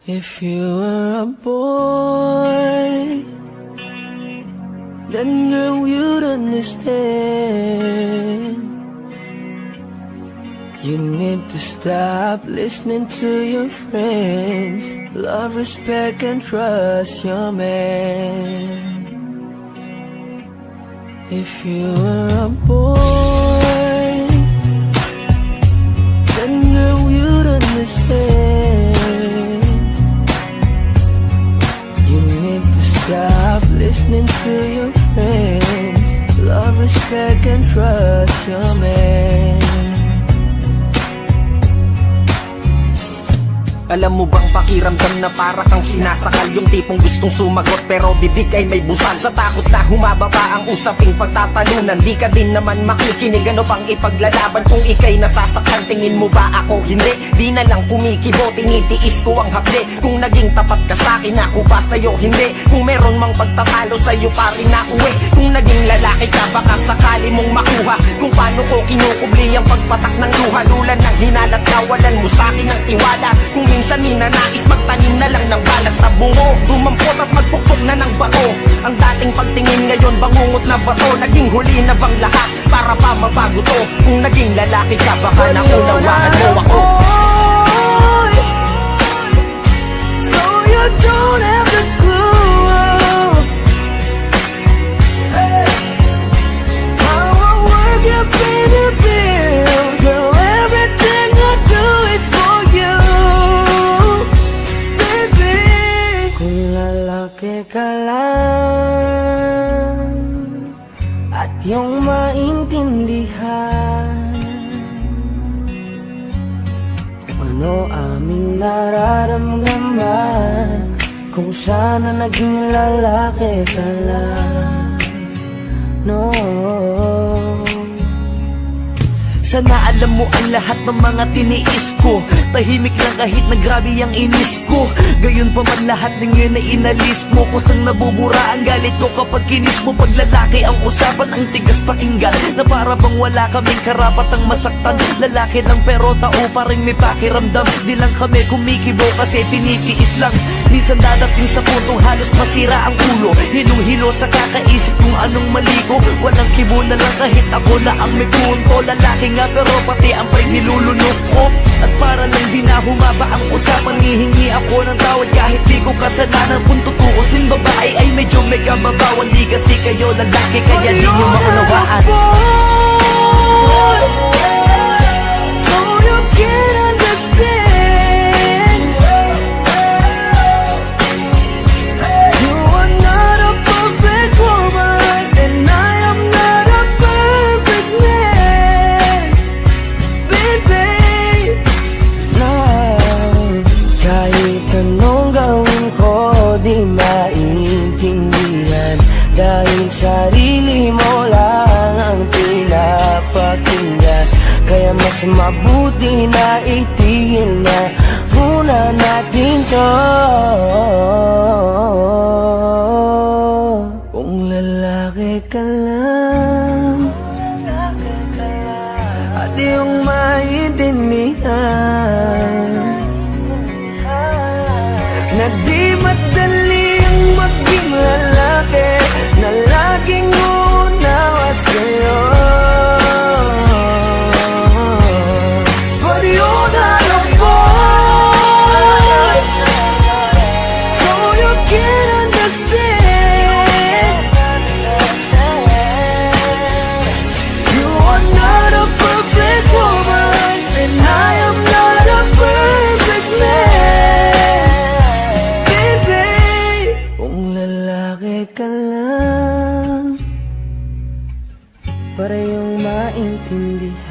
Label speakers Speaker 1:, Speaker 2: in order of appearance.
Speaker 1: If you were a boy, then girl you'd understand. You need to stop listening to your friends. Love, respect, and trust your man. If you were a boy, then girl you'd understand. You need to stop listening to your friends. Love, respect, and trust your man.
Speaker 2: Alam mo bang pakiramdam na para kang sinasakal? Yung tipong gustong sumagot pero bibig ay may busal. Sa takot na humababa ang usaping pagtatalunan, di ka din naman makikinig. Ano pang ipaglalaban kung ikay nasasaktan? Tingin mo ba ako hindi? Di na lang kumikibo, tinitiis ko ang hapde. Kung naging tapat ka sa'kin, ako ba sa'yo hindi? Kung meron mang pagtatalo sa'yo pa rin na uwi. Kung naging lalaki ka, baka sakali mong makuha kung paano ko kinukubli ang pagpatak ng luha. Lulan ng hinalat, kawalan mo sa'kin ng tiwala. Kung minsan ninanais magtanim na lang ng bala sa bungo, dumampot at magpukpok na ng bato. Ang dating pagtingin ngayon bangungot na bato. Naging huli na bang lahat para pa mabago to? Kung naging lalaki ka, baka naunawaan mo ako.
Speaker 1: So you don't have the clue how I work you pay the bill. Girl, everything I do is for you, baby. Kung lalaki ka lang at yung maintindihan kung ano aming nararamdaman, kung sana naging lalaki ka lang, no.
Speaker 3: Sana alam mo ang lahat ng mga tiniis ko. Tahimik lang kahit na grabe ang inis ko. Gayon pa man lahat ng yun ay inalis mo. Kusang nabubura ang galit ko kapag kinis mo. Pag lalaki ang usapan, ang tigas pakinggan, na para bang wala kaming karapatang masaktan. Lalaki lang pero tao pa rin may pakiramdam. Di lang kami kumikibo kasi tinitiis lang. Minsan dadating sa puntong halos masira ang ulo. Hilong-hilo sa kakaisip kung anong mali ko. Walang kibo na lang kahit ako na ang may punto. Lalaki nga pero pati ang pre nilulunok ko. At para lang di na humaba ang usapan, hihingi ako ng tawad kahit di ko kasalanan. Kung tutuusin babae ay medyo mega mabawan. Di kasi kayo lalaki kaya di nyo maunawaan.
Speaker 1: So you can understand. You are not a perfect woman, and I am not a perfect man, baby. No, kahit anong gawin ko di maintindihan, dahil sarili mo lang ang pinapakinggan. Kaya mas mabuti na itigil na muna natin to. Kung lalaki ka lang at iyong maintindihan na di madali ang maging lalaki, na laging unawa sa'yo. But you're not a boy, so you can't understand. You are not a perfect woman, and I am not a perfect man, baby. Kung lalaki ka lang para yung maintindihan